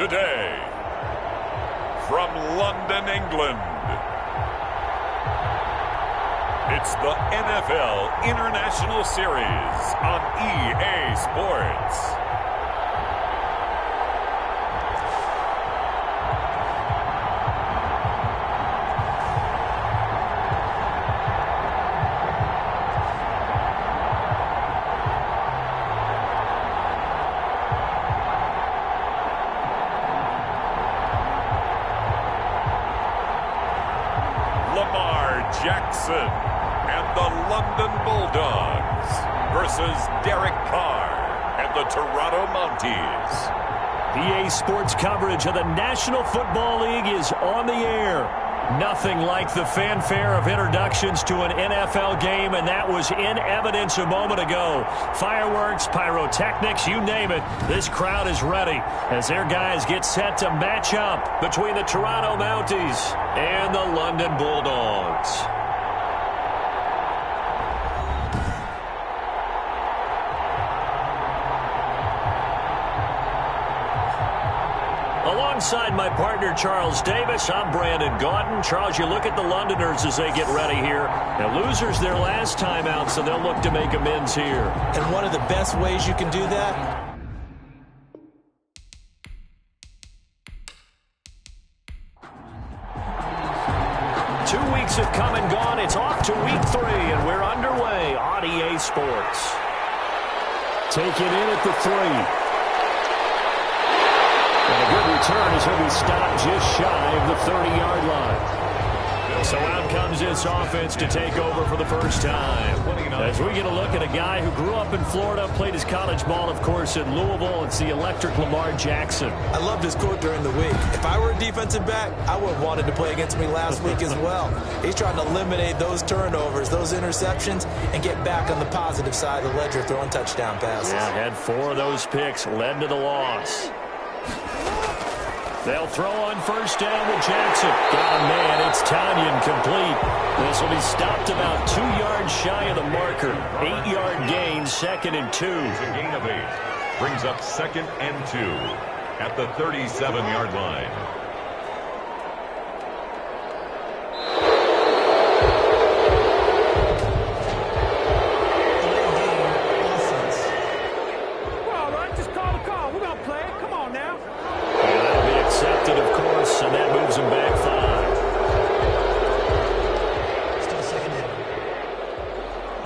today, from London, England, it's the NFL International Series on EA Sports. Jackson and the London Bulldogs versus Derek Carr and the Toronto Mounties. EA Sports coverage of the National Football League is on the air. Nothing like the fanfare of introductions to an NFL game, and that was in evidence a moment ago. Fireworks, pyrotechnics, you name it. This crowd is ready as their guys get set to match up between the Toronto Mounties and the London Bulldogs. Alongside my partner, Charles Davis, I'm Brandon Gaudin. Charles, you look at the Londoners as they get ready here. The losers their last time out, so they'll look to make amends here. And one of the best ways you can do that? Two weeks have come and gone. It's off to week 3, and we're underway on EA Sports. Take it in at the 3. And a good return as he'll be stopped just shy of the 30-yard line. So out comes this offense to take over for the first time. As we get a look at a guy who grew up in Florida, played his college ball, of course, in Louisville. It's the electric Lamar Jackson. I loved his quote during the week. If I were a defensive back, I would have wanted to play against me last week as well. He's trying to eliminate those turnovers, those interceptions, and get back on the positive side of the ledger throwing touchdown passes. Yeah, had 4 of those picks, led to the loss. They'll throw on first down with Jackson. Got a man. It's Tanyan complete. This will be stopped about 2 yards shy of the marker. 8-yard gain, 2nd and 2. It's a gain of 8. Brings up 2nd and 2 at the 37-yard line. Of course, and that moves him back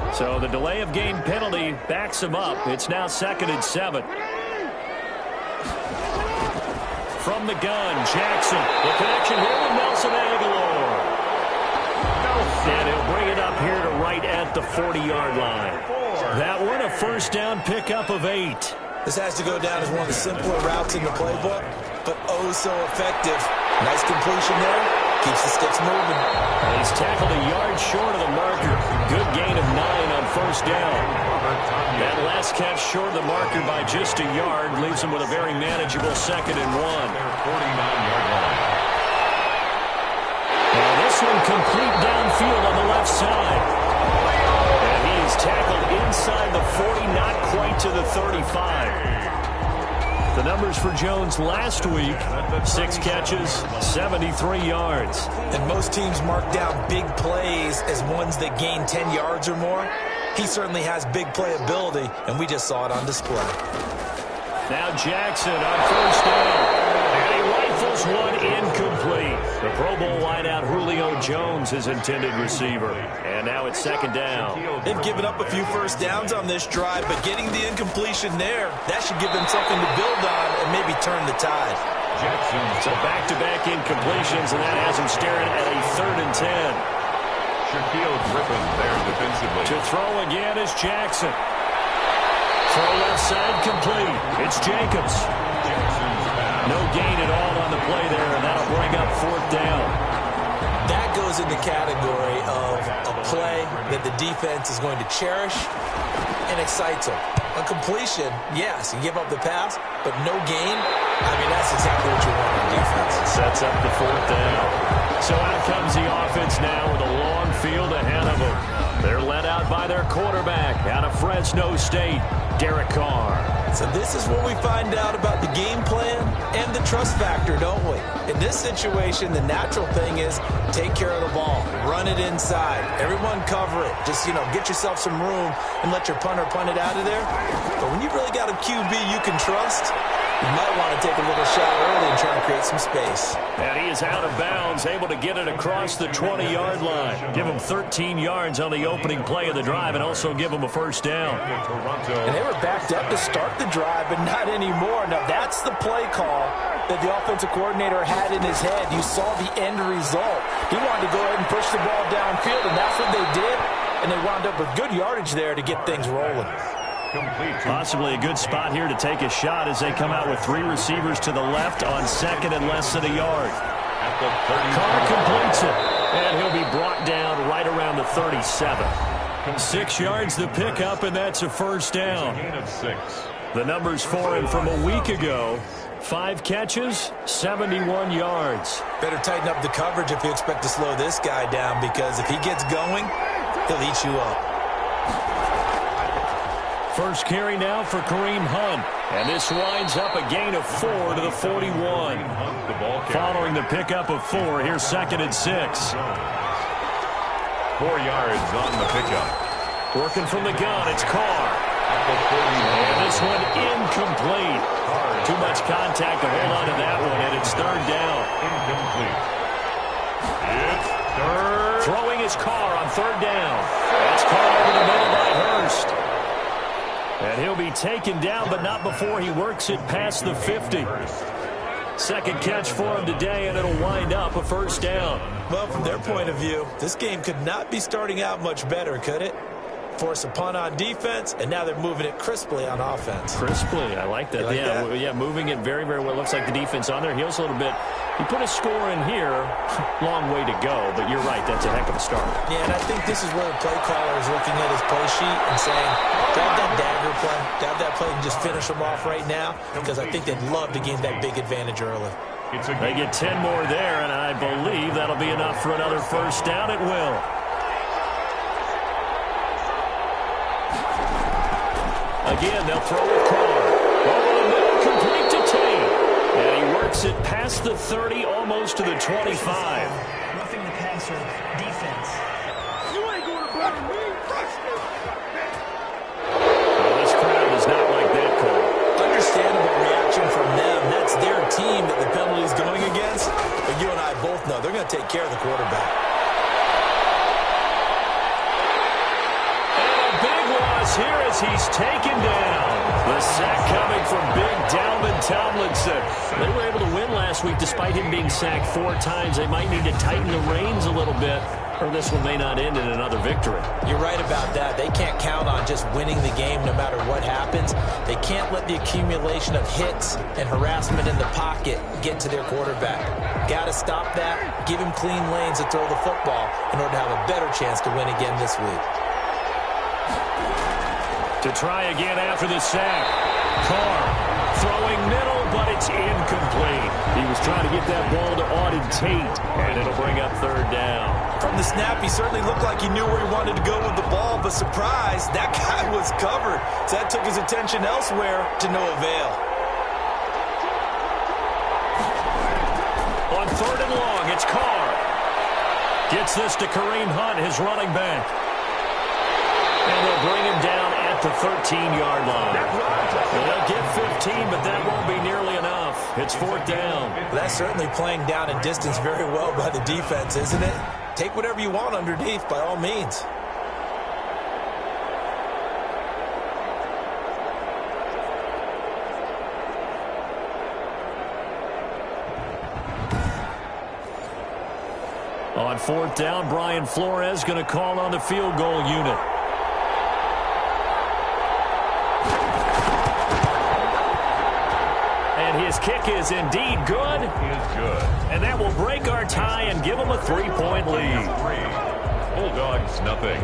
5. So the delay of game penalty backs him up. It's now 2nd and 7. From the gun, Jackson. The connection here with Nelson Aguilar. And he'll bring it up here to right at the 40-yard line. That one a first down pickup of 8. This has to go down as one of the simpler routes in the playbook, but oh so effective. Nice completion there. Keeps the sticks moving. And he's tackled a yard short of the marker. Good gain of 9 on first down. That last catch short of the marker by just a yard leaves him with a very manageable 2nd and 1. Their 49-yard line. Now this one complete downfield on the left side. And he is tackled inside the 40, not quite to the 35. The numbers for Jones last week, 6 catches, 73 yards. And most teams mark down big plays as ones that gain 10 yards or more. He certainly has big playability, and we just saw it on display. Now Jackson on first down. And he rifles one incomplete. The Pro Bowl wideout Julio Jones, his intended receiver. And now it's 2nd down. They've given up a few first downs on this drive, but getting the incompletion there, that should give them something to build on and maybe turn the tide. Jackson. So back-to-back incompletions, and that has him staring at a 3rd and 10. Shaquille Griffin there defensively. To throw again is Jackson. Throw left side complete. It's Jacobs. No gain at all on the play there, and that'll bring up 4th down. That goes in the category of a play that the defense is going to cherish and excites them. A completion, yes, you give up the pass, but no gain. I mean, that's exactly what you want on defense. Sets up the 4th down. So out comes the offense now with a long field ahead of them. They're led out by their quarterback out of Fresno State, Derek Carr. So this is what we find out about the game plan and the trust factor, don't we? In this situation, the natural thing is take care of the ball, run it inside, everyone cover it. Just, get yourself some room and let your punter punt it out of there. But when you really got a QB you can trust, you might want to take a little shot early and try to create some space. And he is out of bounds, able to get it across the 20-yard line. Give him 13 yards on the opening play of the drive and also give him a first down. And they were backed up to start the drive, but not anymore. Now, that's the play call that the offensive coordinator had in his head. You saw the end result. He wanted to go ahead and push the ball downfield, and that's what they did. And they wound up with good yardage there to get things rolling. Possibly a good spot here to take a shot as they come out with 3 receivers to the left on second and less than a yard. Carr completes it, and he'll be brought down right around the 37. 6 yards the pickup, and that's a first down. The numbers for him from a week ago: 5 catches, 71 yards. Better tighten up the coverage if you expect to slow this guy down, because if he gets going, he'll eat you up. First carry now for Kareem Hunt. And this winds up a gain of 4 to the 41. Following the pickup of 4, here's 2nd and 6. 4 yards on the pickup. Working from the gun, it's Carr. And this one incomplete. Too much contact to hold on to that one, and it's 3rd down. Incomplete. It's 3rd. Throwing his Carr on 3rd down. That's caught over the middle by Hurst. And he'll be taken down, but not before he works it past the 50. Second catch for him today, and it'll wind up a first down. Well, from their point of view, this game could not be starting out much better, could it? Force a punt on defense, and now they're moving it crisply on offense. Crisply, I like that. Yeah, moving it very, very well. Looks like the defense on there heals a little bit. He put a score in here. Long way to go, but you're right. That's a heck of a start. Yeah, and I think this is where the play caller is looking at his play sheet and saying, grab that dagger play, grab that play and just finish them off right now, because I think they'd love to gain that big advantage early. They get 10 more there, and I believe that'll be enough for another first down. It will. Again, they'll throw with Carr. Over the middle, complete to Tate. And he works it past the 30, almost to the 25. Roughing the passer, defense. You ain't going to blame me. Well, this crowd is not like that, Cole. Understandable reaction from them. That's their team that the penalty is going against. But you and I both know they're going to take care of the quarterback. Here as he's taken down. The sack coming from big Dalvin Tomlinson. They were able to win last week despite him being sacked 4 times. They might need to tighten the reins a little bit, or this one may not end in another victory. You're right about that. They can't count on just winning the game no matter what happens. They can't let the accumulation of hits and harassment in the pocket get to their quarterback. Got to stop that. Give him clean lanes to throw the football in order to have a better chance to win again this week. To try again after the sack. Carr throwing middle, but it's incomplete. He was trying to get that ball to Auden Tate, and it'll bring up 3rd down. From the snap, he certainly looked like he knew where he wanted to go with the ball, but surprise, that guy was covered. So that took his attention elsewhere to no avail. On 3rd and long, it's Carr. Gets this to Kareem Hunt, his running back. And they'll bring him down at the 13-yard line. They'll get 15, but that won't be nearly enough. It's 4th down. That's certainly playing down and distance very well by the defense, isn't it? Take whatever you want underneath, by all means. On 4th down, Brian Flores going to call on the field goal unit. His kick is indeed good. He is good. And that will break our tie and give them a 3-point lead. Bulldogs, nothing.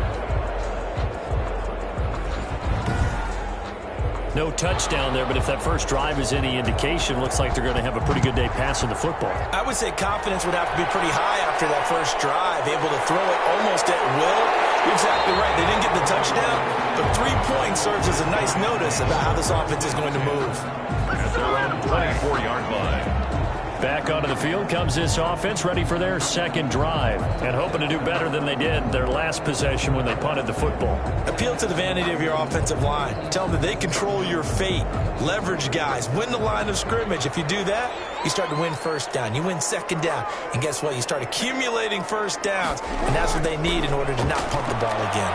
No touchdown there, but if that first drive is any indication, looks like they're going to have a pretty good day passing the football. I would say confidence would have to be pretty high after that first drive, able to throw it almost at will. You're exactly right. They didn't get the touchdown, but 3 points serves as a nice notice about how this offense is going to move. At their own 24-yard line. Back onto the field comes this offense, ready for their second drive, and hoping to do better than they did their last possession when they punted the football. Appeal to the vanity of your offensive line. Tell them that they control your fate. Leverage guys. Win the line of scrimmage. If you do that, you start to win first down. You win second down. And guess what? You start accumulating first downs, and that's what they need in order to not punt the ball again.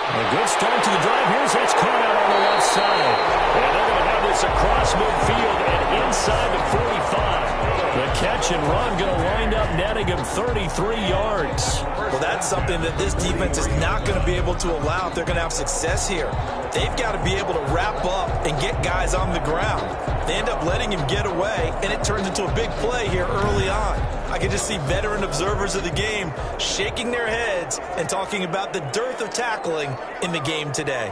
A good start to the drive. Here's that's caught out on the left side. And they're going to have this across midfield and inside the 45. The catch and run going to wind up netting him 33 yards. Well, that's something that this defense is not going to be able to allow if they're going to have success here. They've got to be able to wrap up and get guys on the ground. They end up letting him get away, and it turns into a big play here early on. I can just see veteran observers of the game shaking their heads and talking about the dearth of tackling in the game today.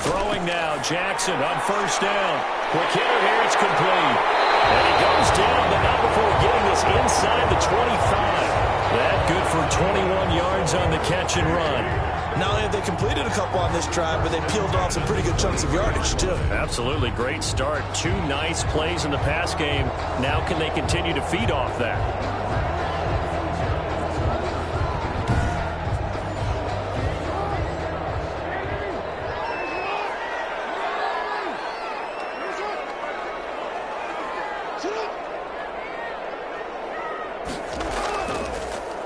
Throwing now, Jackson on first down. Quick hitter here, it's complete. And he goes down, but not before getting this inside the 25. That good for 21 yards on the catch and run. Not only have they completed a couple on this drive, but they peeled off some pretty good chunks of yardage, too. Absolutely. Great start. 2 nice plays in the pass game. Now can they continue to feed off that?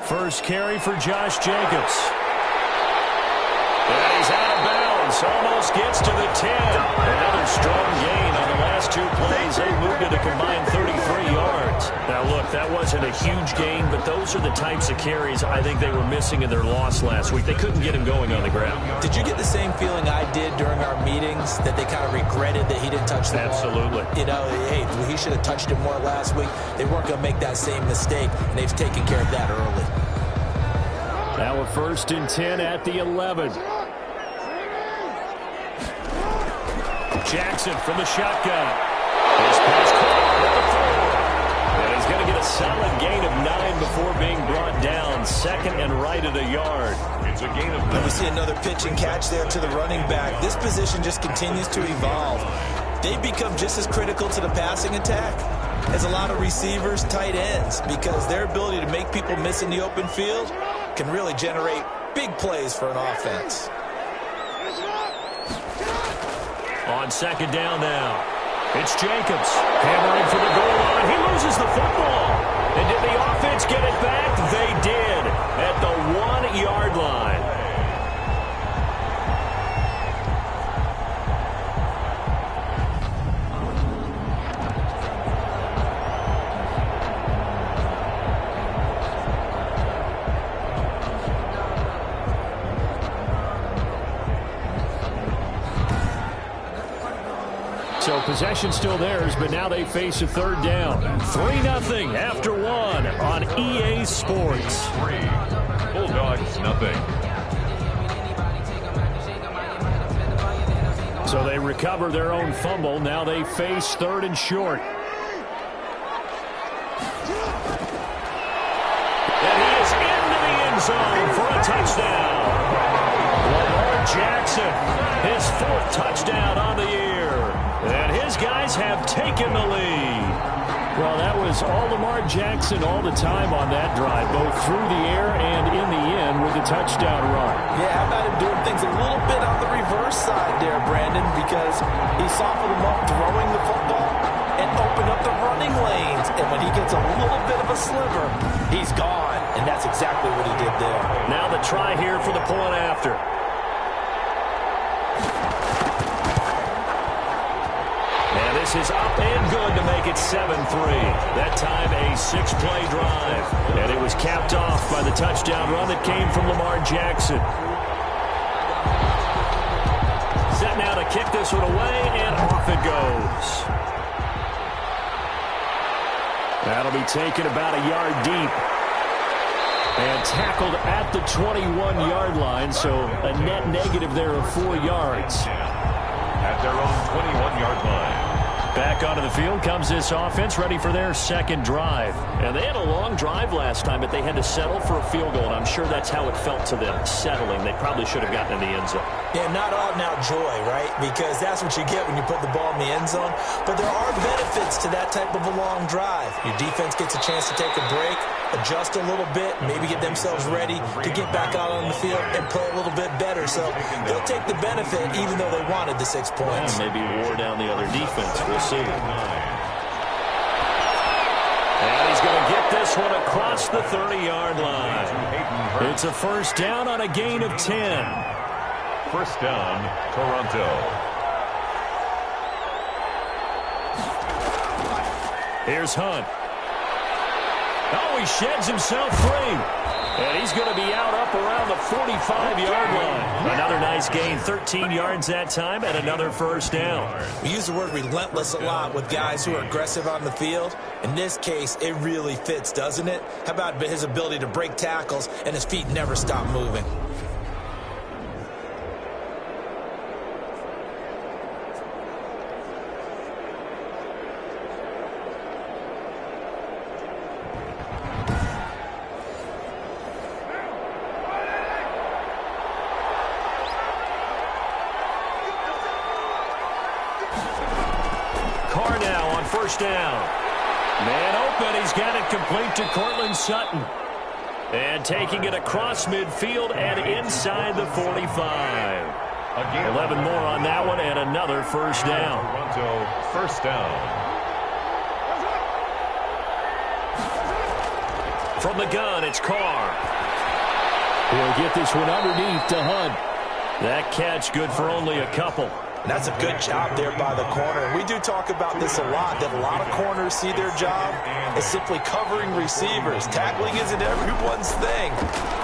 First carry for Josh Jacobs. And he's out of bounds. Almost gets to the 10. Another strong gain on the last 2 plays. They moved it a combined 33 yards. Now, look, that wasn't a huge gain, but those are the types of carries I think they were missing in their loss last week. They couldn't get him going on the ground. Did you get the same feeling I did during our meetings, that they kind of regretted that he didn't touch the ball? Absolutely. You know, hey, he should have touched it more last week. They weren't going to make that same mistake, and they've taken care of that early. Now a 1st and 10 at the 11. Jackson from the shotgun. His pass caught at the 4. And he's going to get a solid gain of 9 before being brought down. 2nd and right at a yard. It's a gain of 9. And we see another pitch and catch there to the running back. This position just continues to evolve. They become just as critical to the passing attack as a lot of receivers, tight ends, because their ability to make people miss in the open field can really generate big plays for an offense. On 2nd down now, it's Jacobs hammering for the goal line. He loses the football. And did the offense get it back? They did at the 1-yard line. So possession still theirs, but now they face a 3rd down. 3-0 after 1 on EA Sports. 3. Bulldogs, nothing. So they recover their own fumble. Now they face 3rd and short. And he is into the end zone for a touchdown. Lamar Jackson, his 4th touchdown on the year. And his guys have taken the lead. Well, that was all Lamar Jackson all the time on that drive, both through the air and in the end with the touchdown run. Yeah, how about him doing things a little bit on the reverse side there, Brandon, because he softened him up throwing the football and opened up the running lanes. And when he gets a little bit of a sliver, he's gone. And that's exactly what he did there. Now the try here for the point after. And this is up and good to make it 7-3. That time a 6-play drive. And it was capped off by the touchdown run that came from Lamar Jackson. Set now to kick this one away, and off it goes. That'll be taken about a yard deep. And tackled at the 21-yard line, so a net negative there of 4 yards. At their own 21-yard line. Back onto the field comes this offense, ready for their second drive. And they had a long drive last time, but they had to settle for a field goal, and I'm sure that's how it felt to them, settling. They probably should have gotten in the end zone. Yeah, not out-and-out joy, right? Because that's what you get when you put the ball in the end zone. But there are benefits to that type of a long drive. Your defense gets a chance to take a break, adjust a little bit, maybe get themselves ready to get back out on the field and play a little bit better. So they'll take the benefit even though they wanted the 6 points. Maybe wore down the other defense. We'll see. And he's going to get this one across the 30-yard line. It's a first down on a gain of 10. First down, Toronto. Here's Hunt. Oh, he sheds himself free. And he's going to be out up around the 45-yard line. Another nice gain, 13 yards that time, and another first down. We use the word relentless a lot with guys who are aggressive on the field. In this case, it really fits, doesn't it? How about his ability to break tackles and his feet never stop moving? First down. Man open. He's got it complete to Cortland Sutton. And taking it across midfield and inside the 45. 11 more on that one and another first down. Toronto, first down. From the gun, it's Carr. He'll get this one underneath to Hunt. That catch good for only a couple. And that's a good job there by the corner. We do talk about this a lot, that a lot of corners see their job as simply covering receivers. Tackling isn't everyone's thing.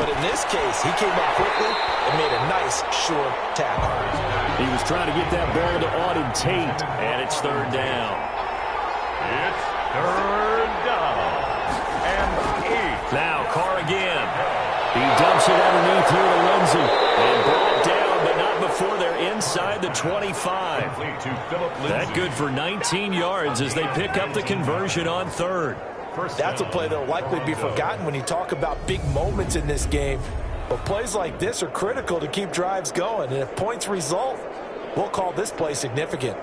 But in this case, he came up quickly and made a nice, short tackle. He was trying to get that ball to Auden Tate, and it's third down. It's third down. And 8. Now, Carr again. He dumps it underneath here to Lindsey. And brought down, but not before they're inside the 25. That good for 19 yards as they pick up the conversion on third. That's a play that will likely be forgotten when you talk about big moments in this game. But plays like this are critical to keep drives going. And if points result, we'll call this play significant.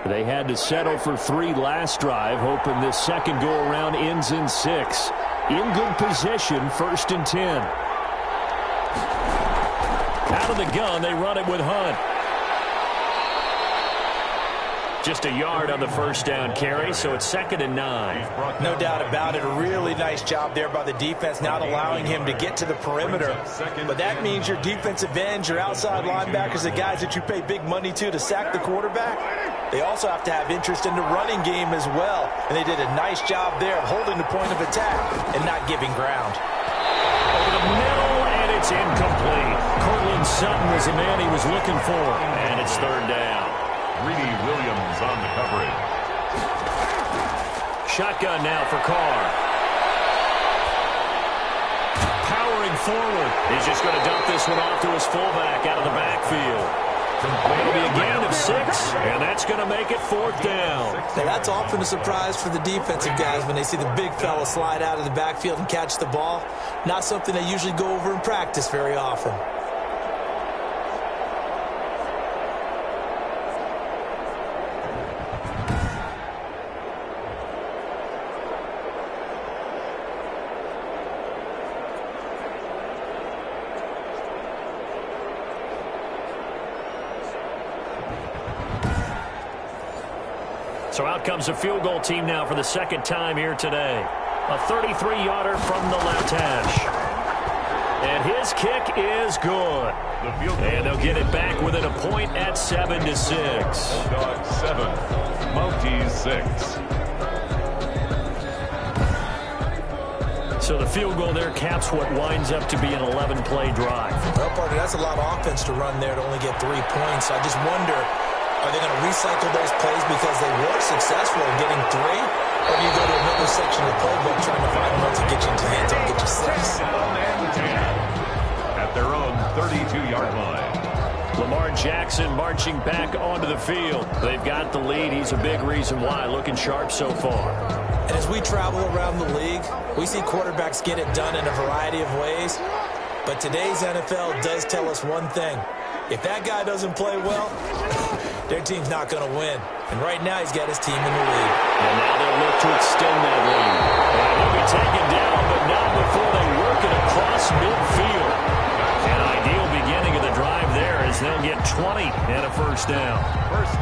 They had to settle for 3 last drive, hoping this second go-around ends in 6. In good position, first and 10. Out of the gun, they run it with Hunt. Just a yard on the first down carry, so it's second and 9. No doubt about it. A really nice job there by the defense, not allowing him to get to the perimeter. But that means your defensive ends, your outside linebackers, the guys that you pay big money to sack the quarterback, they also have to have interest in the running game as well. And they did a nice job there of holding the point of attack and not giving ground. Over the middle, and it's incomplete. Cortland Sutton was the man he was looking for, and it's third down. Greedy Williams on the coverage. Shotgun now for Carr. Powering forward. He's just going to dump this one off to his fullback out of the backfield. It'll be a gain of 6, and that's going to make it fourth down. Now, that's often a surprise for the defensive guys when they see the big fella slide out of the backfield and catch the ball. Not something they usually go over in practice very often. So out comes a field goal team now for the second time here today. A 33-yarder from the left hash. And his kick is good. And they'll get it back within a point at 7-6. Bulldogs 7, Mounties 6. So the field goal there caps what winds up to be an 11-play drive. Well, partner, that's a lot of offense to run there to only get 3 points. I just wonder Are they going to recycle those plays because they were successful in getting 3? Or do you go to another section of the playbook trying to find one to get you into the end zone, get you 6? At their own 32-yard line. Lamar Jackson marching back onto the field. They've got the lead. He's a big reason why. Looking sharp so far. And as we travel around the league, we see quarterbacks get it done in a variety of ways. But today's NFL does tell us one thing. If that guy doesn't play well, their team's not going to win. And right now, he's got his team in the lead. And now they'll look to extend that lead. And he'll be taken down, but not before they work it across midfield. An ideal beginning of the drive there as they'll get 20 and a first down.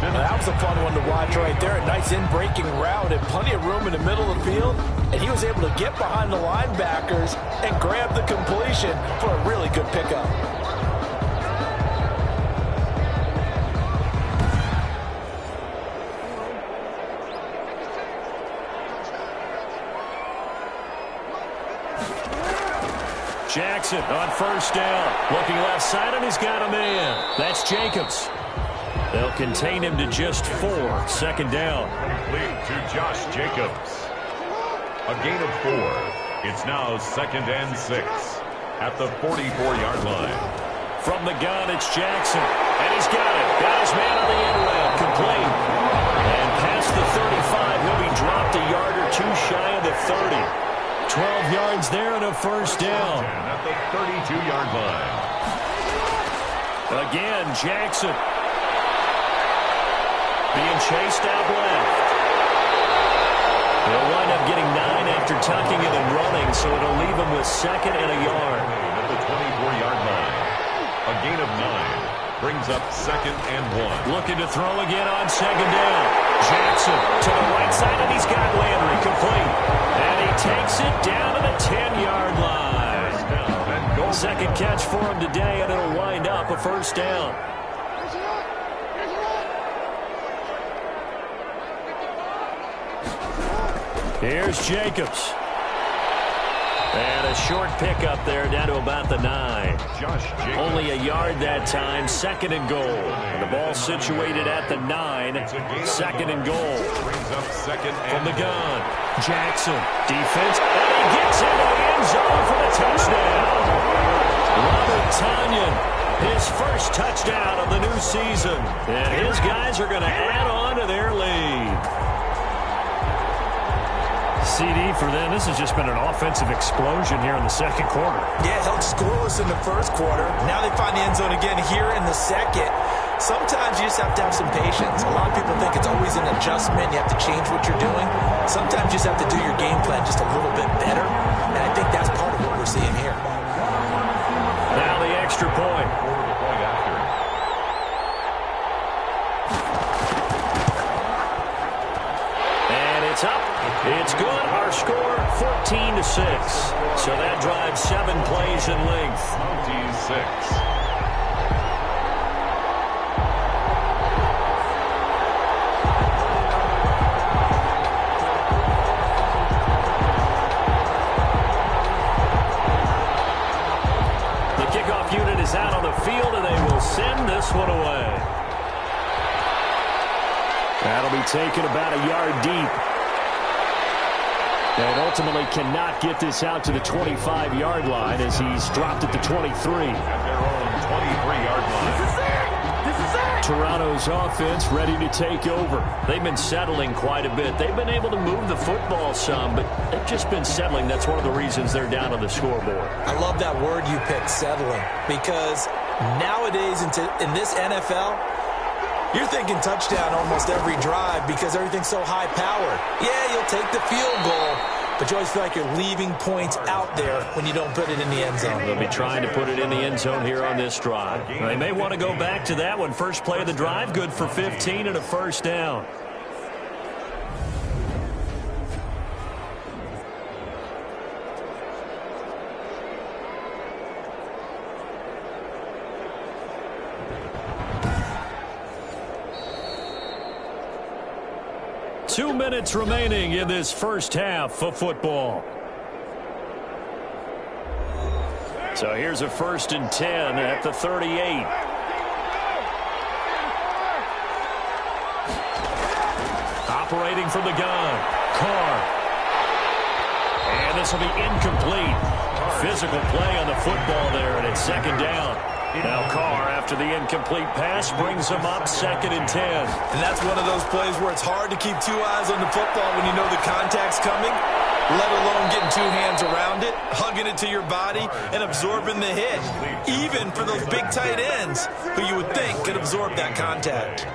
That was a fun one to watch right there. A nice in-breaking route and plenty of room in the middle of the field. And he was able to get behind the linebackers and grab the completion for a really good pickup. Jackson on first down. Looking left side, and he's got a man. That's Jacobs. They'll contain him to just 4. Second down. Complete to Josh Jacobs. A gain of 4. It's now 2nd and 6 at the 44-yard line. From the gun, it's Jackson. And he's got it. Got his man on the end route. Complete. And past the 35, he'll be dropped a yard or 2 shy of the 30. 12 yards there and a first down. At the 32-yard line. Again, Jackson. Being chased out left. They'll wind up getting 9 after tucking it and running, so it'll leave him with 2nd and a yard. At the 24-yard line. A gain of 9 brings up 2nd and 1. Looking to throw again on 2nd down. Jackson to the right side, and he's got Landry complete. And he takes it down to the 10-yard line. Second catch for him today, and it'll wind up a first down. Here's Jacobs. And a short pickup there down to about the 9. Only a yard that time. 2nd and goal. And the ball situated at the 9. 2nd and goal. From the gun. Jackson. Defense. And he gets into the end zone for the touchdown. Robert Tonyan. His first touchdown of the new season. And his guys are going to add on to their lead. CD for them. This has just been an offensive explosion here in the second quarter. Yeah, held scoreless in the first quarter. Now they find the end zone again here in the second. Sometimes you just have to have some patience. A lot of people think it's always an adjustment. You have to change what you're doing. Sometimes you just have to do your game plan just a little bit better. And I think that's part of what we're seeing here. Now the extra point. And it's up. It's good. Our score, 14-6. So that drives 7 plays in length. Mounties 6. The kickoff unit is out on the field, and they will send this one away. That'll be taken about a yard deep. And ultimately cannot get this out to the 25-yard line as he's dropped at the 23. At their own 23-yard line. This is it! Toronto's offense ready to take over. They've been settling quite a bit. They've been able to move the football some, but they've just been settling. That's one of the reasons they're down on the scoreboard. I love that word you picked, settling, because nowadays in this NFL, you're thinking touchdown almost every drive because everything's so high-powered. Yeah, you'll take the field goal, but you always feel like you're leaving points out there when you don't put it in the end zone. They'll be trying to put it in the end zone here on this drive. They may want to go back to that one. First play of the drive, good for 15 and a first down. Two minutes remaining in this first half of football. So here's a 1st and 10 at the 38. operating from the gun. Carr. And this will be incomplete. Physical play on the football there, and it's second down. Now Carr, after the incomplete pass, brings him up 2nd and 10. And that's one of those plays where it's hard to keep two eyes on the football when you know the contact's coming, let alone getting two hands around it, hugging it to your body, and absorbing the hit, even for those big tight ends who you would think could absorb that contact.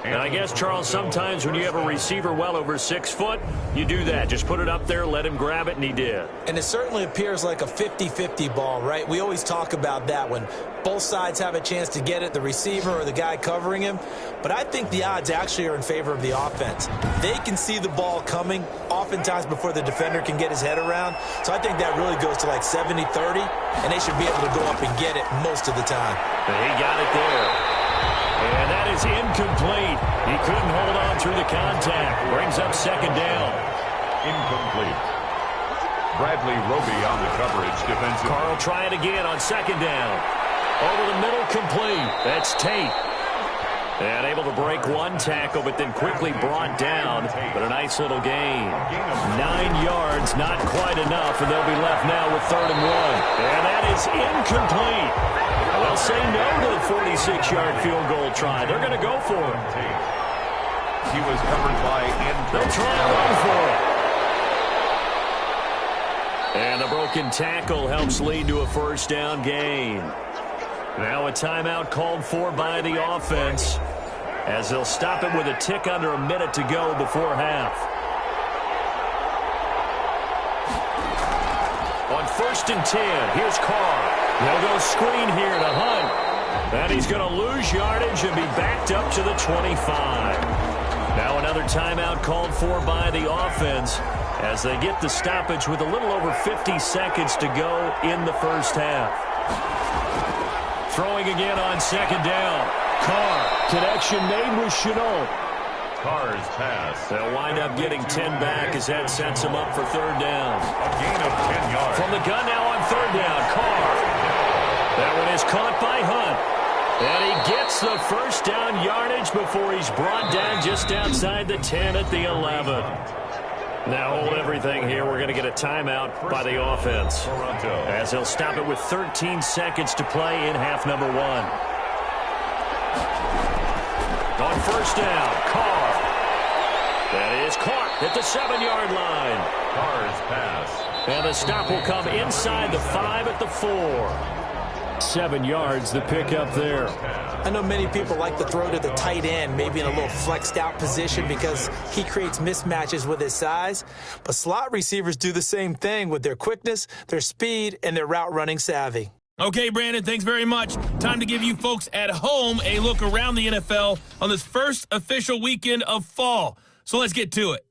And I guess, Charles, sometimes when you have a receiver well over 6 foot, you do that. Just put it up there, let him grab it, and he did. And it certainly appears like a 50-50 ball, right? We always talk about that when both sides have a chance to get it, the receiver or the guy covering him. But I think the odds actually are in favor of the offense. They can see the ball coming oftentimes before the defender can get his head around. So I think that really goes to like 70-30, and they should be able to go up and get it most of the time. And he got it there. And that is incomplete. He couldn't hold on through the contact. Brings up second down. Incomplete. Bradley Roby on the coverage. Defensive. Carl try it again on second down. Over the middle, complete. That's Tate. And able to break one tackle, but then quickly brought down. But a nice little gain. 9 yards, not quite enough, and they'll be left now with 3rd and 1. And that is incomplete. They'll say no to the 46-yard field goal try. They're going to go for it. He was covered by They'll try and run for it. And the broken tackle helps lead to a first down gain. Now a timeout called for by the offense, as they'll stop it with a tick under a minute to go before half. On 1st and 10, here's Carr. They'll go screen here to Hunt. And he's going to lose yardage and be backed up to the 25. Now another timeout called for by the offense as they get the stoppage with a little over 50 seconds to go in the first half. Throwing again on second down. Carr, connection made with Chenault. Carr's pass. They'll wind up getting 10 back as that sets them up for 3rd down. A gain of 10 yards. From the gun now on 3rd down. Carr. That one is caught by Hunt. And he gets the first down yardage before he's brought down just outside the 10 at the 11. Now hold everything here. We're going to get a timeout by the offense, as they'll stop it with 13 seconds to play in half number 1. On 1st down, Carr. That is caught at the 7-yard line. Carr's pass. And the stop will come inside the 5 at the 4. 7 yards, the pickup there. I know many people like to throw to the tight end, maybe in a little flexed out position because he creates mismatches with his size. But slot receivers do the same thing with their quickness, their speed, and their route running savvy. Okay, Brandon, thanks very much. Time to give you folks at home a look around the NFL on this first official weekend of fall. So let's get to it.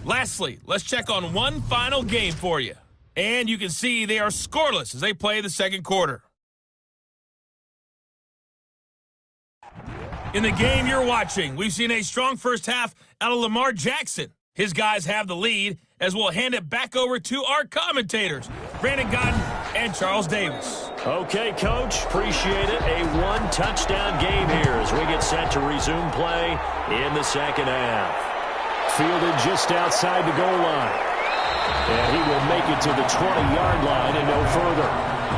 Lastly, let's check on one final game for you. And you can see they are scoreless as they play the second quarter. In the game you're watching, we've seen a strong first half out of Lamar Jackson. His guys have the lead, as we'll hand it back over to our commentators, Brandon Godden and Charles Davis. Okay, Coach, appreciate it. A one-touchdown game here as we get set to resume play in the second half. Fielded just outside the goal line. And he will make it to the 20-yard line and no further.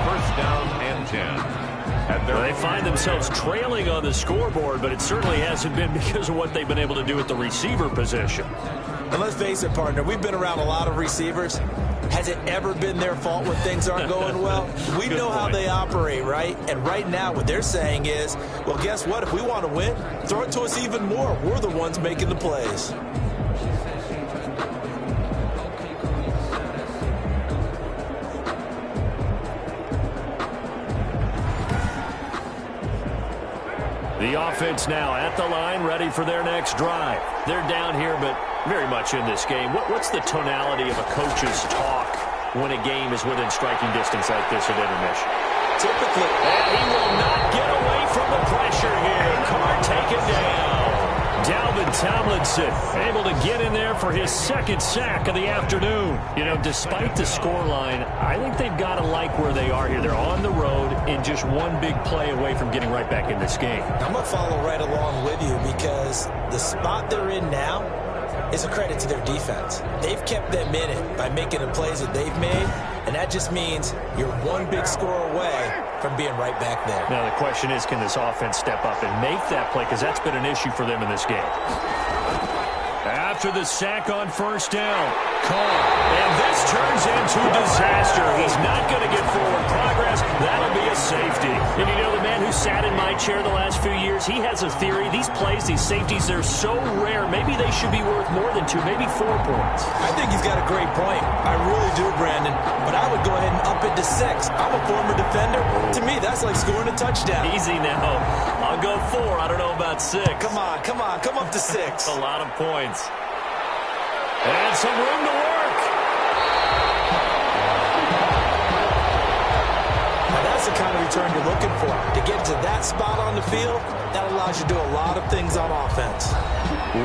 First down and 10. They find themselves trailing on the scoreboard, but it certainly hasn't been because of what they've been able to do at the receiver position. And let's face it, partner, we've been around a lot of receivers. Has it ever been their fault when things aren't going well? We know how they operate, right? And right now what they're saying is, well, guess what? If we want to win, throw it to us even more. We're the ones making the plays. The offense now at the line, ready for their next drive. They're down here, but very much in this game. What's the tonality of a coach's talk when a game is within striking distance like this at intermission? Typically. And he will not get away from the pressure here. Carr taken down. Dalvin Tomlinson able to get in there for his second sack of the afternoon. You know, despite the scoreline, I think they've got to like where they are here. They're on the road and just one big play away from getting right back in this game. I'm going to follow right along with you because the spot they're in now is a credit to their defense. They've kept them in it by making the plays that they've made, and that just means you're one big score away from being right back there. Now the question is, can this offense step up and make that play? Because that's been an issue for them in this game. After the sack on first down, caught. And this turns into disaster. He's not going to get forward progress. That'll be a safety. And you know, the man who sat in my chair the last few years, he has a theory. These plays, these safeties, they're so rare. Maybe they should be worth more than 2, maybe 4 points. I think he's got a great point. I really do, Brandon. But I would go ahead and up it to 6. I'm a former defender. To me, that's like scoring a touchdown. Easy now. I'll go 4. I don't know about 6. Come on. Come up to 6. A lot of points. And some room to work. Now that's the kind of return you're looking for. To get to that spot on the field, that allows you to do a lot of things on offense.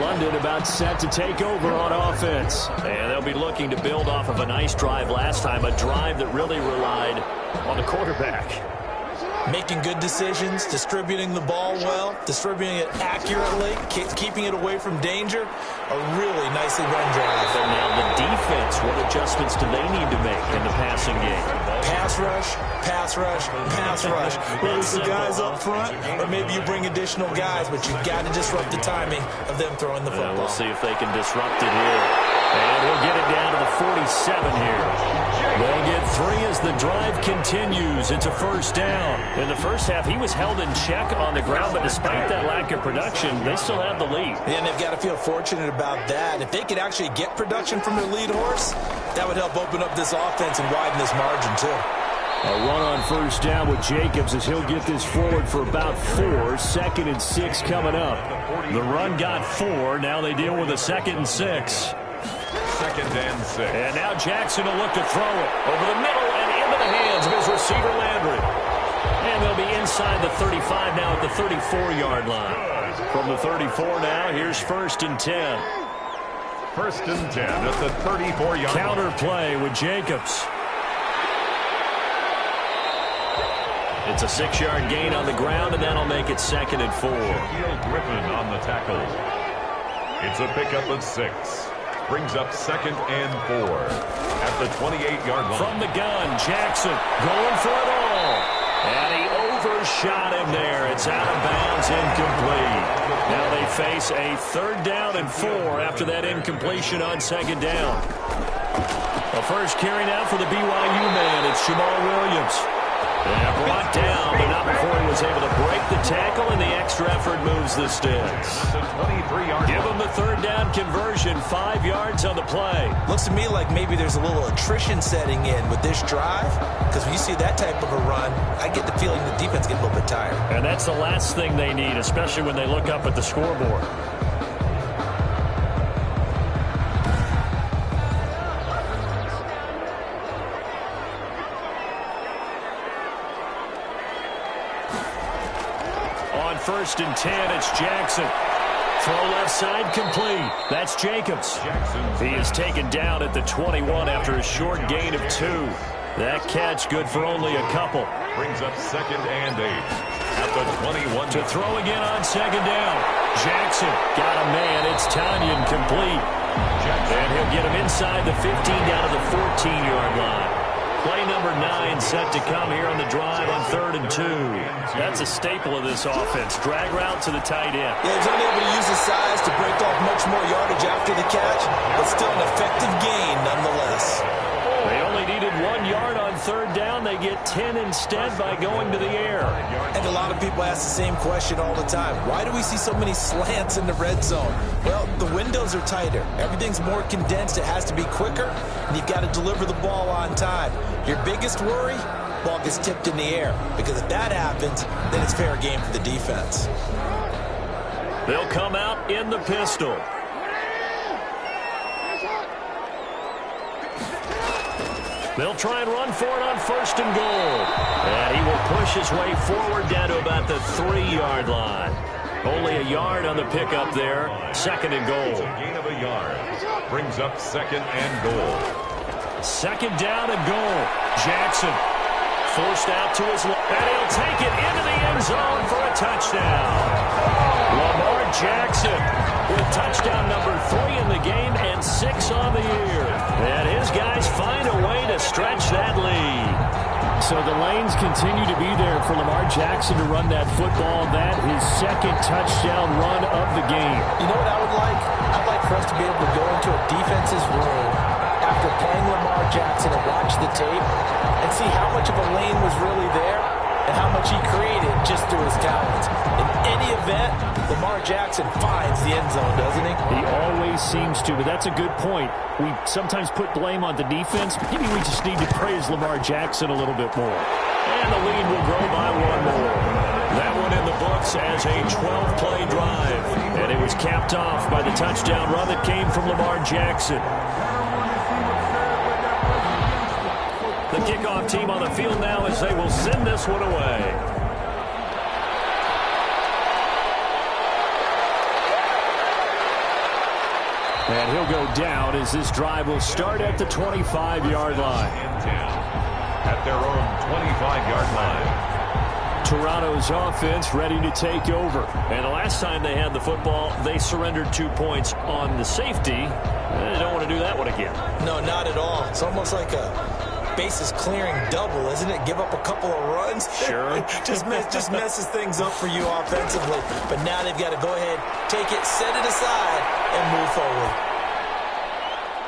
London about set to take over on offense. And they'll be looking to build off of a nice drive last time, a drive that really relied on the quarterback. Making good decisions, distributing the ball well, distributing it accurately, keeping it away from danger. A really nicely run drive. But now the defense, what adjustments do they need to make in the passing game? Pass rush, pass rush, pass rush. Whether it's the guys up front or maybe you bring additional guys, but you've got to disrupt the timing of them throwing the football. We'll see if they can disrupt it here. And we'll get it down to the 47 here. They'll get 3 as the drive continues. It's a first down. In the first half, he was held in check on the ground, but despite that lack of production, they still have the lead. And they've got to feel fortunate about that. If they could actually get production from their lead horse, that would help open up this offense and widen this margin, too. A run on first down with Jacobs as he'll get this forward for about 4. 2nd and 6 coming up. The run got 4. Now they deal with a 2nd and 6. 2nd and 6. And now Jackson will look to throw it over the middle and into the hands of his receiver Landry. And they'll be inside the 35 now at the 34-yard line. From the 34 now, here's 1st and 10. 1st and 10 at the 34-yard line. Counter play with Jacobs. It's a 6-yard gain on the ground, and that'll make it 2nd and 4. Shaquille Griffin on the tackle. It's a pickup of 6. Brings up 2nd and 4 at the 28-yard line. From the gun, Jackson going for it all. And he overshot him there. It's out of bounds, incomplete. Now they face a 3rd down and 4 after that incompletion on 2nd down. The first carry now for the BYU man. It's Jamal Williams. And brought down, but not before he was able to break the tackle, and the extra effort moves the sticks. Give him the 3rd down conversion, 5 yards on the play. Looks to me like maybe there's a little attrition setting in with this drive, because when you see that type of a run, I get the feeling the defense gets a little bit tired. And that's the last thing they need, especially when they look up at the scoreboard. On 1st and 10, it's Jackson. Throw left side complete. That's Jacobs. He is taken down at the 21 after a short gain of 2. That catch good for only a couple. Brings up 2nd and 8 at the 21. To throw again on 2nd down. Jackson got a man. It's Tanyan complete. And he'll get him inside the 15 down to the 14-yard line. Play number 9 set to come here on the drive on 3rd and 2. That's a staple of this offense. Drag route to the tight end. Yeah, he's unable to use his size to break off much more yardage after the catch, but still an effective gain nonetheless. They only needed 1 yard on 3rd down. They get 10 instead by going to the air. And a lot of people ask the same question all the time. Why do we see so many slants in the red zone? Well, the windows are tighter. Everything's more condensed. It has to be quicker, and you've got to deliver the ball on time. Your biggest worry? Ball gets tipped in the air. Because if that happens, then it's fair game for the defense. They'll come out in the pistol. They'll try and run for it on 1st and goal. And he will push his way forward down to about the 3-yard line. Only a yard on the pickup there. Second and goal. It's a gain of a yard. Brings up second and goal. Second down and goal. Jackson forced out to his left, and he'll take it into the end zone for a touchdown. Lamar Jackson with touchdown number 3 in the game and 6 on the year. And his guys find a way to stretch that lead. So the lanes continue to be there for Lamar Jackson to run that football. That his second touchdown run of the game. You know what I would like? I'd like for us to be able to go into a defense's room after playing Lamar Jackson and watch the tape and see how much of a lane was really there and how much he created just through his talents. In any event, Lamar Jackson finds the end zone, doesn't he? He always seems to, but that's a good point. We sometimes put blame on the defense. Maybe we just need to praise Lamar Jackson a little bit more. And the lead will grow by 1 more. That one in the books as a 12-play drive. And it was capped off by the touchdown run that came from Lamar Jackson. The kickoff team on the field now as they will send this one away. And he'll go down as this drive will start at the 25-yard line. At their own 25-yard line. Toronto's offense ready to take over. And the last time they had the football, they surrendered 2 points on the safety. They don't want to do that one again. No, not at all. It's almost like a bases clearing double, isn't it? Give up a couple of runs. Sure. just messes things up for you offensively. But now they've got to go ahead, take it, set it aside, and move forward.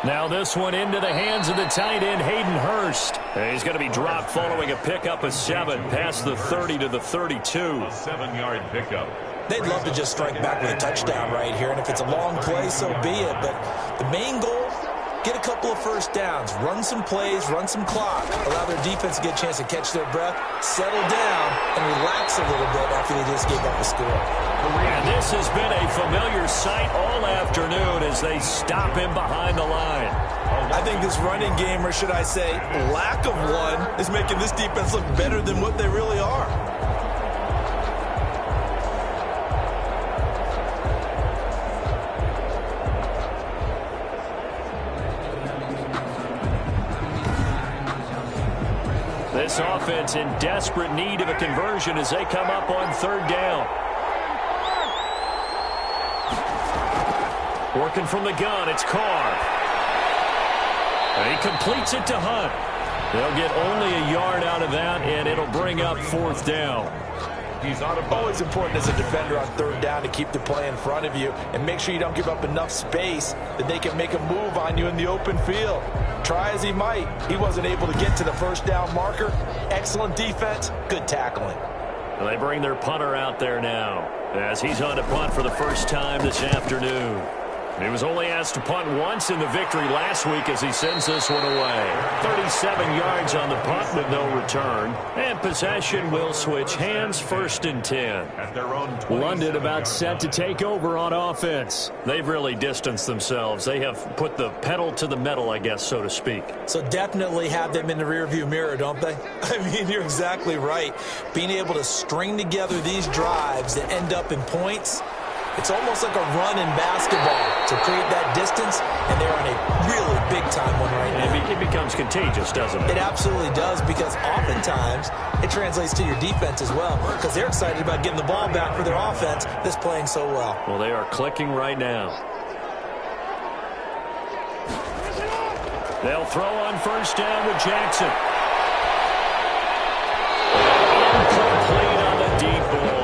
Now this one into the hands of the tight end, Hayden Hurst. He's going to be dropped following a pickup of 7 past the 30 to the 32. A 7-yard pickup. They'd love to just strike back with a touchdown right here, and if it's a long play, so be it. But the main goal, get a couple of first downs, run some plays, run some clock, allow their defense to get a chance to catch their breath, settle down, and relax a little bit after they just gave up a score. And this has been a familiar sight all afternoon as they stop him behind the line. I think this running game, or should I say lack of one, is making this defense look better than what they really are. This offense in desperate need of a conversion as they come up on 3rd down. Working from the gun, it's Carr. And he completes it to Hunt. They'll get only a yard out of that, and it'll bring up 4th down. He's always important as a defender on 3rd down to keep the play in front of you and make sure you don't give up enough space that they can make a move on you in the open field. Try as he might, he wasn't able to get to the 1st down marker. Excellent defense, good tackling. Well, they bring their punter out there now as he's on to punt for the first time this afternoon. He was only asked to punt once in the victory last week as he sends this one away. 37 yards on the punt with no return. And possession will switch hands, 1st and 10. At their own London about set to take over on offense. They've really distanced themselves. They have put the pedal to the metal, I guess, so to speak. So definitely have them in the rearview mirror, don't they? I mean, you're exactly right. Being able to string together these drives that end up in points, it's almost like a run in basketball to create that distance, and they're on a really big-time one right now. It becomes contagious, doesn't it? It absolutely does, because oftentimes it translates to your defense as well, because they're excited about getting the ball back for their offense that's playing so well. Well, they are clicking right now. They'll throw on 1st down with Jackson. Incomplete on the deep ball.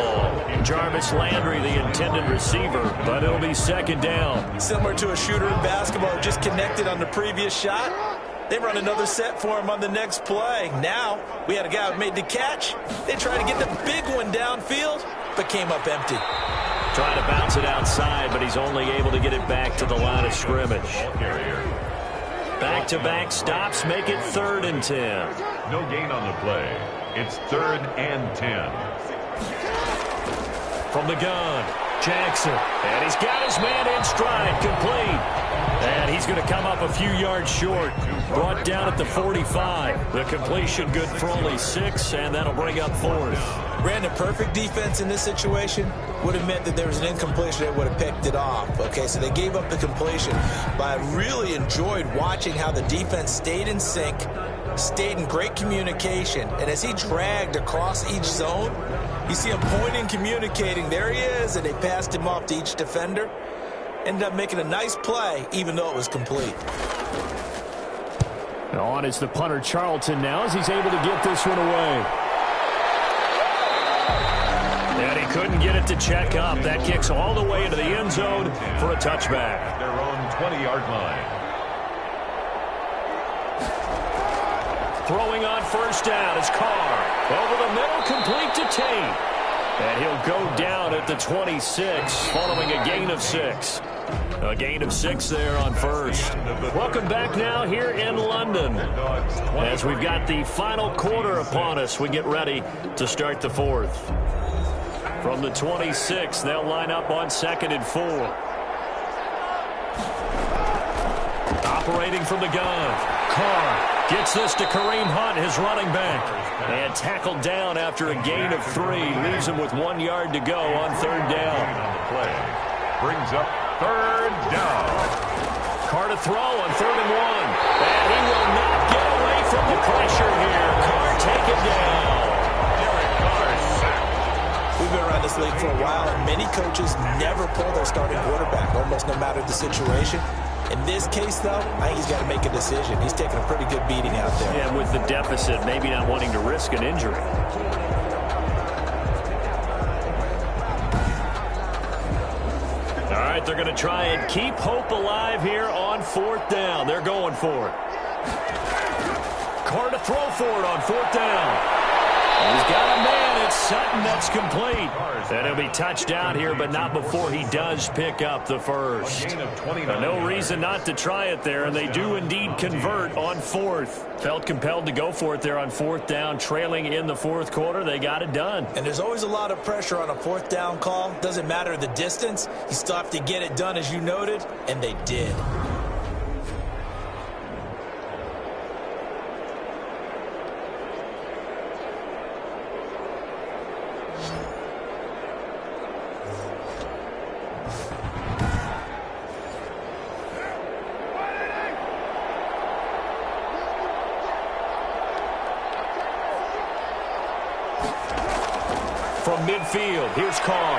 Jarvis Landry, the intended receiver, but it'll be 2nd down. Similar to a shooter in basketball who just connected on the previous shot. They run another set for him on the next play. Now, we had a guy who made the catch. They tried to get the big one downfield, but came up empty. Trying to bounce it outside, but he's only able to get it back to the line of scrimmage. Back-to-back stops make it 3rd and 10. No gain on the play. It's 3rd and 10. From the gun, Jackson, and he's got his man in stride, complete. And he's going to come up a few yards short, brought down at the 45. The completion good for only 6, and that'll bring up 4th. Brandon, perfect defense in this situation would have meant that there was an incompletion that would have picked it off. Okay, so they gave up the completion, but I really enjoyed watching how the defense stayed in sync, stayed in great communication, and as he dragged across each zone, you see him pointing, communicating, there he is, and they passed him off to each defender. Ended up making a nice play, even though it was complete. On is the punter Charlton now as he's able to get this one away. And he couldn't get it to check up. That kicks all the way into the end zone for a touchback. At their own 20-yard line. Throwing on first down is Carr. Over the middle, complete to Tate. And he'll go down at the 26, following a gain of 6. A gain of 6 there on first. Welcome back now here in London. As we've got the final quarter upon us, we get ready to start the 4th. From the 26, they'll line up on 2nd and 4. Operating from the gun. Carr gets this to Kareem Hunt, his running back. And tackled down after a gain of 3. Leaves him with 1 yard to go on 3rd down. On the play. Brings up 3rd down. Carr to throw on 3rd and 1. And he will not get away from the pressure here. Carr taken down. Derek Carr sacked. We've been around this league for a while, and many coaches never pull their starting quarterback, almost no matter the situation. In this case, though, I think he's got to make a decision. He's taking a pretty good beating out there. Yeah, with the deficit, maybe not wanting to risk an injury. All right, they're going to try and keep hope alive here on 4th down. They're going for it. Carr to throw for it on 4th down. He's got a man. It's Sutton. That's complete. And he'll be touched down here, but not before he does pick up the first. No reason not to try it there, and they do indeed convert on 4th. Felt compelled to go for it there on 4th down, trailing in the 4th quarter. They got it done. And there's always a lot of pressure on a 4th down call. Doesn't matter the distance. You still have to get it done, as you noted, and they did. From midfield, here's Carr.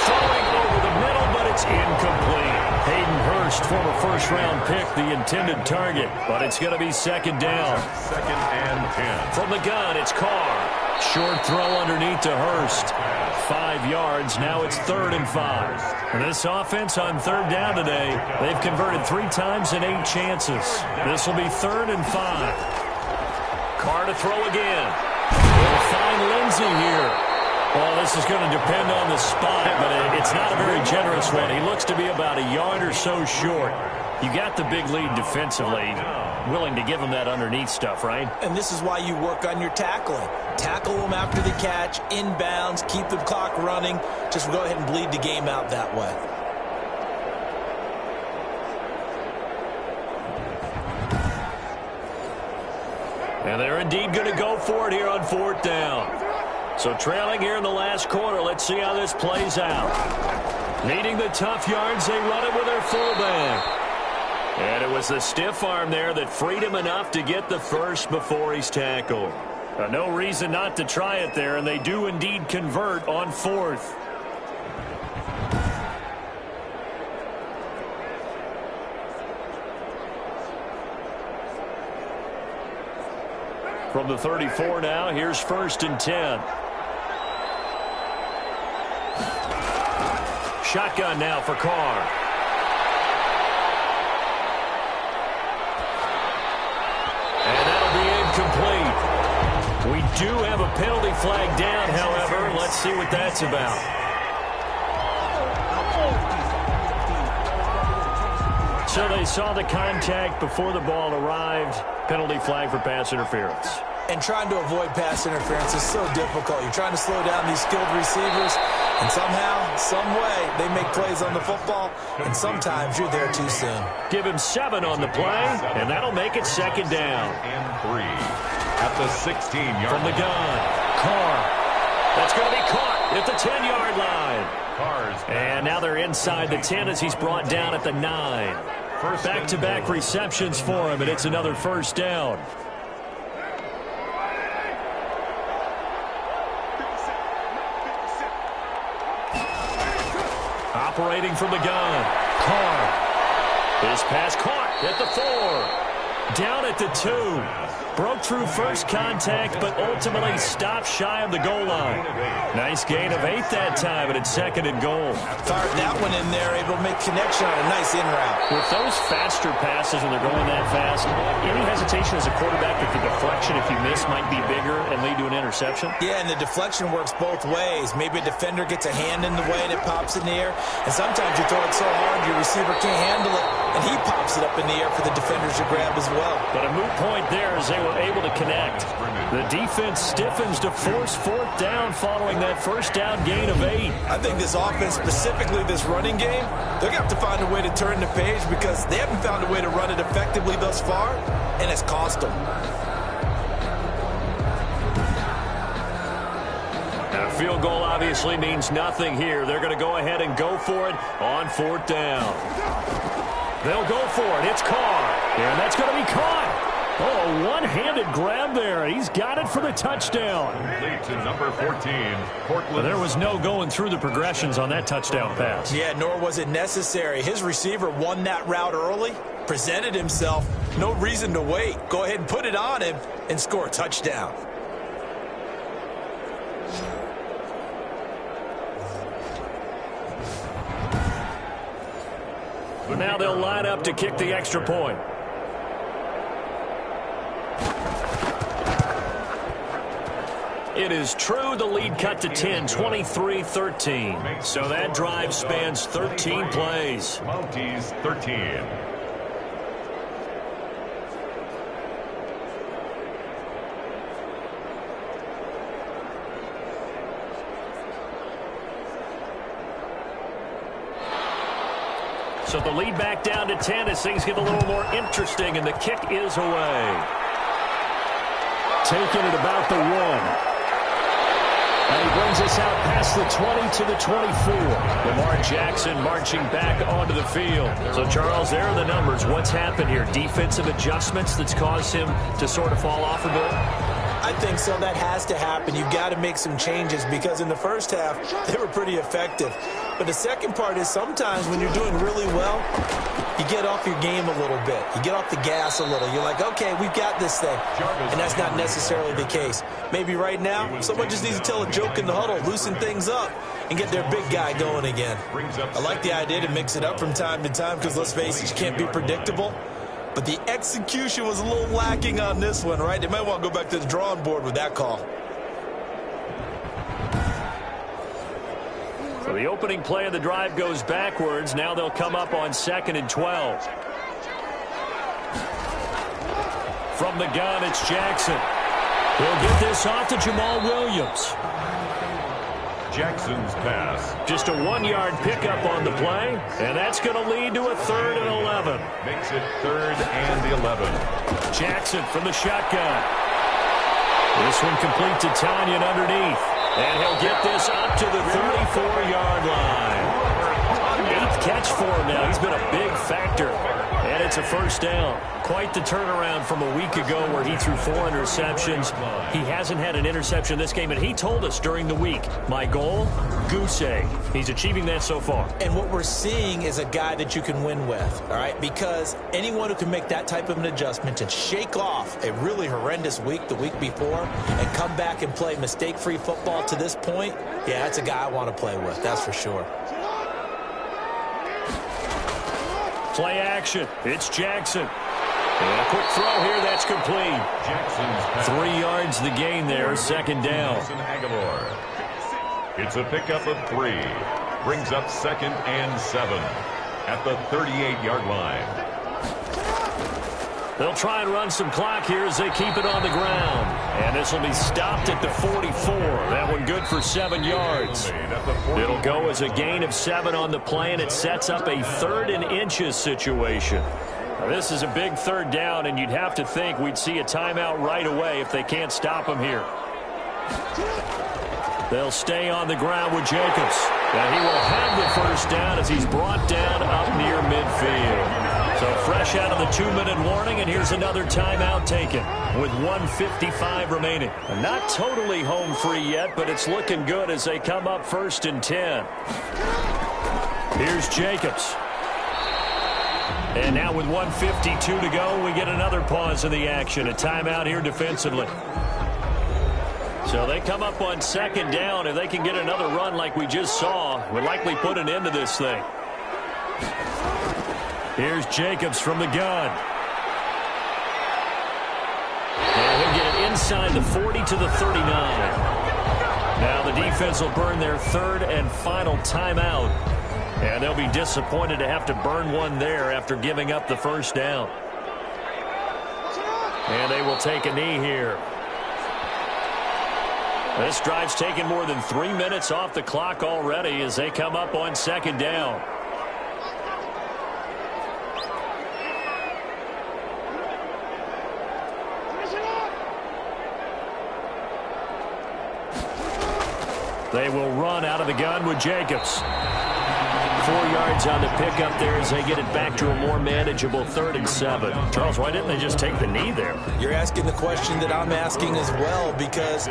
Throwing over the middle, but it's incomplete. Hayden Hurst, former first-round pick, the intended target, but it's going to be 2nd down. 2nd and 10. From the gun, it's Carr. Short throw underneath to Hurst. 5 yards, now it's 3rd and 5. And this offense on 3rd down today, they've converted 3 times in 8 chances. This will be 3rd and 5. Carr to throw again. They'll find Lindsey here. Well, this is going to depend on the spot, but it's not a very generous one. He looks to be about a yard or so short. You got the big lead defensively. Willing to give him that underneath stuff, right? And this is why you work on your tackling. Tackle them after the catch, inbounds, keep the clock running. Just go ahead and bleed the game out that way. And they're indeed going to go for it here on 4th down. So trailing here in the last quarter, let's see how this plays out. Needing the tough yards, they run it with their fullback. And it was the stiff arm there that freed him enough to get the first before he's tackled. No reason not to try it there, and they do indeed convert on 4th. From the 34 now, here's 1st and 10. Shotgun now for Carr. And that'll be incomplete. We do have a penalty flag down, however. Let's see what that's about. So they saw the contact before the ball arrived. Penalty flag for pass interference. And trying to avoid pass interference is so difficult. You're trying to slow down these skilled receivers, and somehow, some way, they make plays on the football, and sometimes you're there too soon. Give him 7 on the play, and that'll make it second down. And 3 at the 16-yard From the gun, Carr. That's going to be caught at the 10-yard line. And now they're inside the 10 as he's brought down at the 9. Back-to-back receptions for him, and it's another first down. Operating from the gun, Carr. His pass caught at the 4. Down at the 2. Broke through first contact, but ultimately stopped shy of the goal line. Nice gain of 8 that time, and it's second and goal. Fired that one in there, able to make connection on a nice in route. With those faster passes when they're going that fast, any hesitation as a quarterback that the deflection, if you miss, might be bigger and lead to an interception? Yeah, and the deflection works both ways. Maybe a defender gets a hand in the way and it pops in the air, and sometimes you throw it so hard your receiver can't handle it, and he pops it up in the air for the defenders to grab as well. But a moot point there as they were able to connect. The defense stiffens to force 4th down following that first down gain of 8. I think this offense, specifically this running game, they're going to have to find a way to turn the page because they haven't found a way to run it effectively thus far, and it's cost them. Now, a field goal obviously means nothing here. They're going to go ahead and go for it on 4th down. They'll go for it. It's Carr. And that's going to be caught. Oh, one-handed grab there. He's got it for the touchdown. Complete to number 14, Portland. Well, there was no going through the progressions on that touchdown pass. Yeah, nor was it necessary. His receiver won that route early, presented himself. No reason to wait. Go ahead and put it on him and score a touchdown. Now they'll line up to kick the extra point. It is true, the lead cut to 10, 23-13. So that drive spans 13 plays. Mounties 13. So the lead back down to 10 as things get a little more interesting, and the kick is away. Taking it about the 1. And he brings us out past the 20 to the 24. Lamar Jackson marching back onto the field. So, Charles, there are the numbers. What's happened here? Defensive adjustments that's caused him to sort of fall off a bit? I think so. That has to happen. You've got to make some changes because in the first half, they were pretty effective. But the second part is sometimes when you're doing really well, you get off your game a little bit. You get off the gas a little. You're like, okay, we've got this thing. And that's not necessarily the case. Maybe right now, someone just needs to tell a joke in the huddle, loosen things up, and get their big guy going again. I like the idea to mix it up from time to time because, let's face it, you can't be predictable. But the execution was a little lacking on this one, right? They might want to go back to the drawing board with that call. So the opening play of the drive goes backwards. Now they'll come up on 2nd and 12. From the gun, it's Jackson. He'll get this off to Jamal Williams. Jackson's pass. Just a 1-yard pickup on the play, and that's going to lead to a 3rd and 11. Makes it 3rd and 11. Jackson from the shotgun. This one complete to Tanyan underneath. And he'll get this up to the 34-yard line. 8th catch for him now. He's been a big factor. And it's a first down. Quite the turnaround from a week ago where he threw 4 interceptions. He hasn't had an interception this game, and he told us during the week, my goal, goose egg. He's achieving that so far. And what we're seeing is a guy that you can win with, all right? Because anyone who can make that type of an adjustment and shake off a really horrendous week the week before and come back and play mistake-free football to this point, yeah, that's a guy I want to play with, that's for sure. Play action. It's Jackson. And a quick throw here. That's complete. Jackson's 3 yards the gain there. Second down. It's a pickup of 3. Brings up 2nd and 7 at the 38-yard line. They'll try and run some clock here as they keep it on the ground. And this will be stopped at the 44. That one good for 7 yards. It'll go as a gain of 7 on the play, and it sets up a 3rd and inches situation. Now, this is a big 3rd down, and you'd have to think we'd see a timeout right away if they can't stop him here. They'll stay on the ground with Jacobs. And he will have the 1st down as he's brought down up near midfield. So fresh out of the 2-minute warning, and here's another timeout taken with 1:55 remaining. And not totally home free yet, but it's looking good as they come up 1st and 10. Here's Jacobs. And now with 1:52 to go, we get another pause in the action. A timeout here defensively. So they come up on 2nd down. If they can get another run like we just saw, would likely put an end to this thing. Here's Jacobs from the gun. And he'll get it inside the 40 to the 39. Now the defense will burn their 3rd and final timeout. And they'll be disappointed to have to burn one there after giving up the 1st down. And they will take a knee here. This drive's taken more than 3 minutes off the clock already as they come up on 2nd down. They will run out of the gun with Jacobs. 4 yards on the pickup there as they get it back to a more manageable 3rd and 7. Charles, why didn't they just take the knee there? You're asking the question that I'm asking as well, because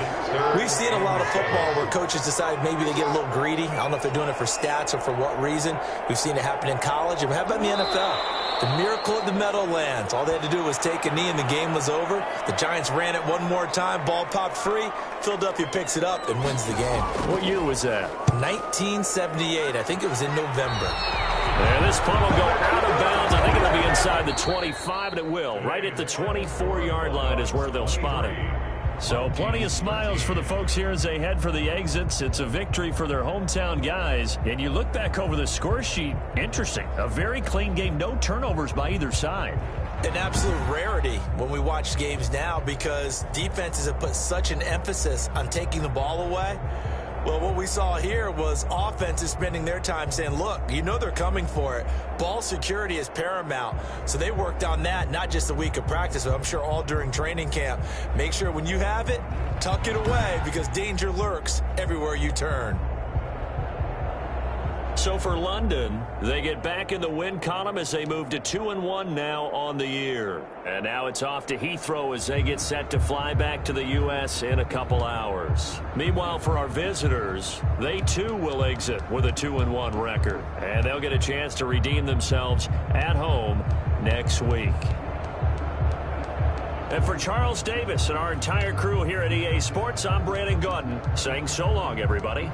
we've seen a lot of football where coaches decide maybe they get a little greedy. I don't know if they're doing it for stats or for what reason. We've seen it happen in college. And how about in the NFL? The miracle of the Meadowlands. All they had to do was take a knee and the game was over. The Giants ran it one more time. Ball popped free. Philadelphia picks it up and wins the game. What year was that? 1978. I think it was in November. And this punt will go out of bounds. I think it'll be inside the 25, and it will. Right at the 24-yard line is where they'll spot it. So plenty of smiles for the folks here as they head for the exits. It's a victory for their hometown guys. And you look back over the score sheet, interesting. A very clean game, no turnovers by either side. An absolute rarity when we watch games now, because defenses have put such an emphasis on taking the ball away. Well, what we saw here was offenses spending their time saying, look, you know they're coming for it. Ball security is paramount. So they worked on that, not just a week of practice, but I'm sure all during training camp. Make sure when you have it, tuck it away, because danger lurks everywhere you turn. So for London, they get back in the win column as they move to 2-1 now on the year. And now it's off to Heathrow as they get set to fly back to the U.S. in a couple hours. Meanwhile, for our visitors, they too will exit with a 2-1 record. And they'll get a chance to redeem themselves at home next week. And for Charles Davis and our entire crew here at EA Sports, I'm Brandon Gaudin saying so long, everybody.